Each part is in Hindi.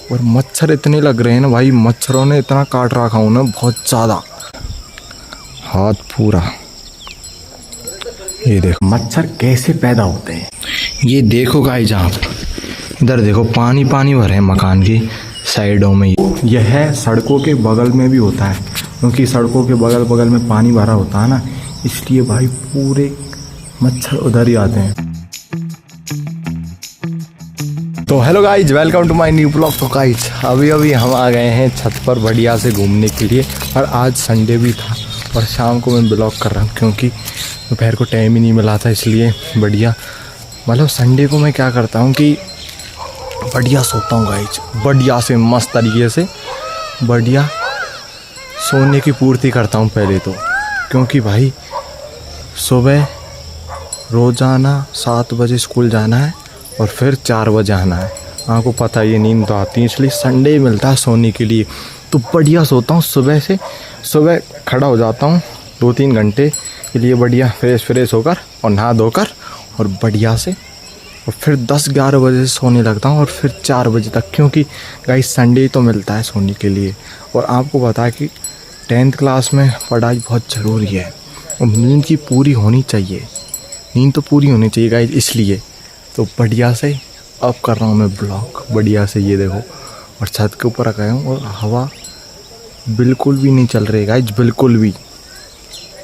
और मच्छर इतने लग रहे हैं ना भाई, मच्छरों ने इतना काट रखा हूँ ना बहुत ज़्यादा, हाथ पूरा। ये देखो मच्छर कैसे पैदा होते हैं। ये देखो गाइस, आप इधर देखो पानी पानी भरे हैं मकान की साइडों में। यह है सड़कों के बगल में भी होता है, क्योंकि सड़कों के बगल बगल में पानी भरा होता है ना, इसलिए भाई पूरे मच्छर उधर ही आते हैं। तो hello guys, welcome to my new blog. तो गाइज अभी हम आ गए हैं छत पर बढ़िया से घूमने के लिए, और आज संडे भी था और शाम को मैं ब्लॉग कर रहा हूँ क्योंकि दोपहर को टाइम ही नहीं मिला था। इसलिए बढ़िया मतलब संडे को मैं क्या करता हूँ कि बढ़िया सोता हूँ गाइज, बढ़िया से मस्त तरीके से बढ़िया सोने की पूर्ति करता हूँ पहले तो, क्योंकि भाई सुबह रोज़ाना 7 बजे स्कूल जाना है और फिर 4 बजे आना है। आपको पता है ये नींद तो आती है, इसलिए संडे मिलता है सोने के लिए। तो बढ़िया सोता हूँ सुबह से, सुबह खड़ा हो जाता हूँ 2-3 घंटे के लिए बढ़िया फ्रेश होकर और नहा धोकर और बढ़िया से, और फिर 10-11 बजे से सोने लगता हूँ और फिर 4 बजे तक, क्योंकि गाइस संडे तो मिलता है सोने के लिए। और आपको पता है कि 10th क्लास में पढ़ाई बहुत ज़रूरी है और नींद की पूरी होनी चाहिए, नींद तो पूरी होनी चाहिए गाइस। इसलिए तो बढ़िया से अब कर रहा हूँ मैं ब्लॉग बढ़िया से। ये देखो, और छत के ऊपर आ गया हूँ और हवा बिल्कुल भी नहीं चल रही गाइस, बिल्कुल भी।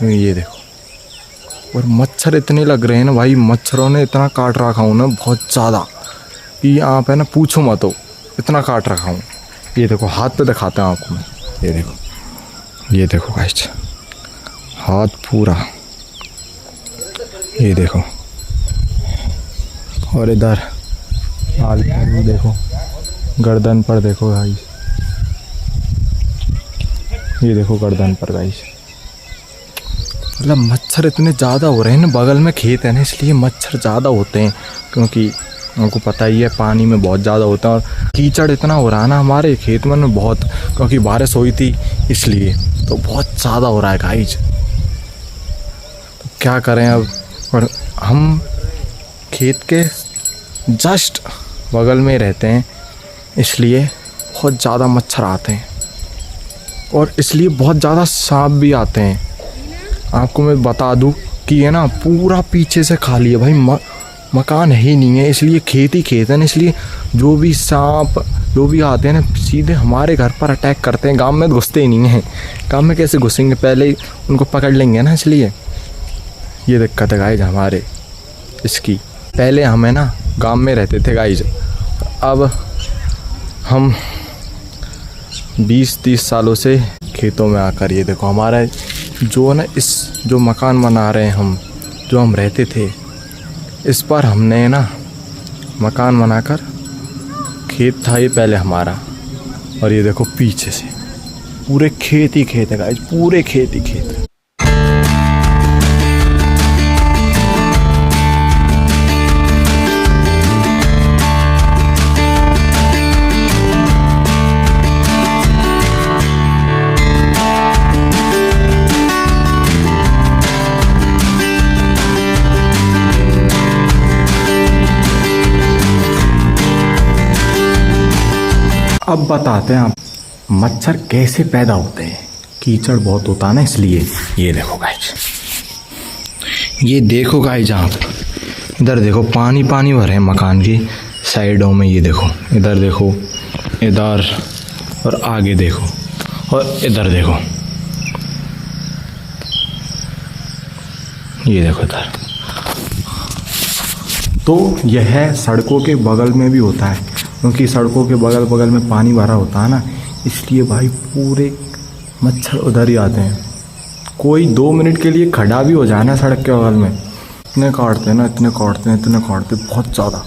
ये देखो, और मच्छर इतने लग रहे हैं ना भाई, मच्छरों ने इतना काट रखा हूँ ना बहुत ज़्यादा कि आप है ना पूछो मत, हो इतना काट रखा हूँ। ये देखो हाथ पे दिखाते हैं आपको मैं, ये देखो गाइस हाथ पूरा, ये देखो। और इधर हाल पर देखो, गर्दन पर देखो गाइस, ये देखो गर्दन पर गाइस। मतलब मच्छर इतने ज़्यादा हो रहे हैं ना, बगल में खेत है ना, इसलिए मच्छर ज़्यादा होते हैं, क्योंकि आपको पता ही है पानी में बहुत ज़्यादा होता है। और कीचड़ इतना हो रहा है ना हमारे खेत में बहुत, क्योंकि बारिश हुई थी इसलिए तो बहुत ज़्यादा हो रहा है गाइस। तो क्या करें अब, और हम खेत के जस्ट बगल में रहते हैं, इसलिए बहुत ज़्यादा मच्छर आते हैं और इसलिए बहुत ज़्यादा सांप भी आते हैं। आपको मैं बता दूं कि है ना पूरा पीछे से खाली है भाई, मकान है ही नहीं है, इसलिए खेत ही खेत है ना, इसलिए जो भी सांप जो भी आते हैं ना सीधे हमारे घर पर अटैक करते हैं। गांव में घुसते ही नहीं हैं, गांव में कैसे घुसेंगे, पहले ही उनको पकड़ लेंगे ना, इसलिए ये दिक्कत है गाइज हमारे इसकी। पहले हम है ना गांव में रहते थे गाइज, अब हम 20-30 सालों से खेतों में आकर, ये देखो हमारा जो ना इस जो मकान बना रहे हैं हम, जो हम रहते थे इस पर हमने ना मकान बनाकर, खेत था ये पहले हमारा, और ये देखो पीछे से पूरे खेत ही खेत है गाइज, पूरे खेत ही खेत है। अब बताते हैं आप मच्छर कैसे पैदा होते हैं। कीचड़ बहुत होता है ना, इसलिए। ये देखो गाइस, ये देखो गाइस, आप इधर देखो पानी पानी भरे हैं मकान की साइडों में। ये देखो, इधर देखो, इधर और आगे देखो और इधर देखो, ये देखो इधर। तो यह है सड़कों के बगल में भी होता है, क्योंकि सड़कों के बगल बगल में पानी भरा होता है ना, इसलिए भाई पूरे मच्छर उधर ही आते हैं। कोई 2 मिनट के लिए खड़ा भी हो जाए ना सड़क के बगल में, इतने काटते हैं ना, इतने काटते हैं बहुत ज़्यादा।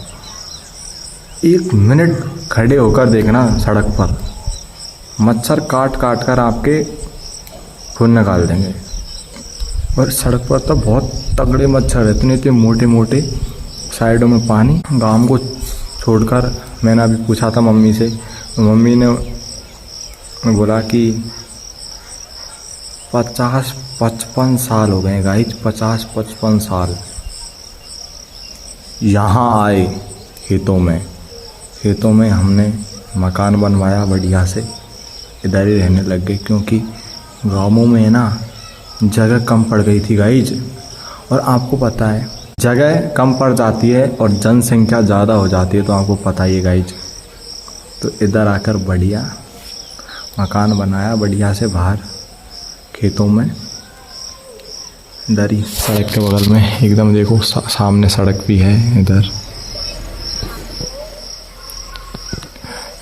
1 मिनट खड़े होकर देखना सड़क पर, मच्छर काट कर आपके खून निकाल देंगे। और सड़क पर तो बहुत तगड़े मच्छर है, इतने मोटे मोटे, साइडों में पानी। गांव को छोड़कर मैंने अभी पूछा था मम्मी से, तो मम्मी ने बोला कि 50-55 साल हो गए गाइस, 50-55 साल यहाँ आए खेतों में हमने मकान बनवाया बढ़िया से, इधर ही रहने लग गए क्योंकि गाँवों में ना जगह कम पड़ गई थी गाइज। और आपको पता है जगह कम पड़ जाती है और जनसंख्या ज़्यादा हो जाती है, तो आपको पता ही है गाइज। तो इधर आकर बढ़िया मकान बनाया बढ़िया से बाहर खेतों में। इधर ही सड़क के बगल में एकदम देखो सामने सड़क भी है।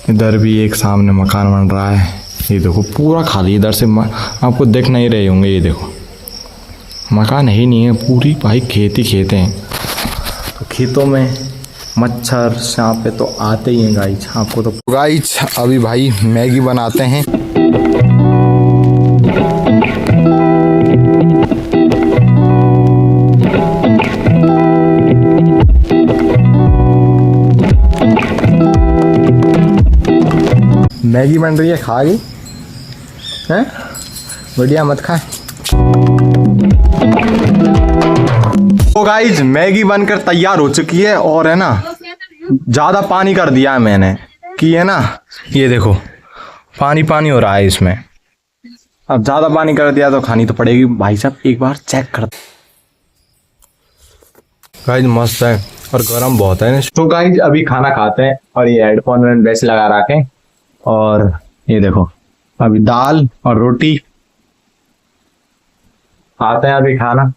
इधर भी एक सामने मकान बन रहा है। ये देखो पूरा खाली, इधर से आपको दिख नहीं रहे होंगे। ये देखो मकान ही नहीं है, पूरी भाई खेत ही खेत हैं। तो खेतों में मच्छर सांप तो आते ही हैं गाइज। आपको तो गाइज अभी भाई मैगी बनाते हैं। मैगी बन रही है, खा गई हैं? बढ़िया, मत खाए। तो गाइज मैगी बनकर तैयार हो चुकी है और है ना ज़्यादा पानी कर दिया है मैंने कि है ना, ये देखो पानी पानी हो रहा है इसमें। अब ज़्यादा पानी कर दिया तो खानी तो पड़ेगी। भाई साहब एक बार चेक कर। गाइज मस्त है और गर्म बहुत है। तो गाइज अभी खाना खाते हैं और ये हेडफोन में वैसे लगा रखे और ये देखो अभी दाल और रोटी खाते हैं अभी खाना।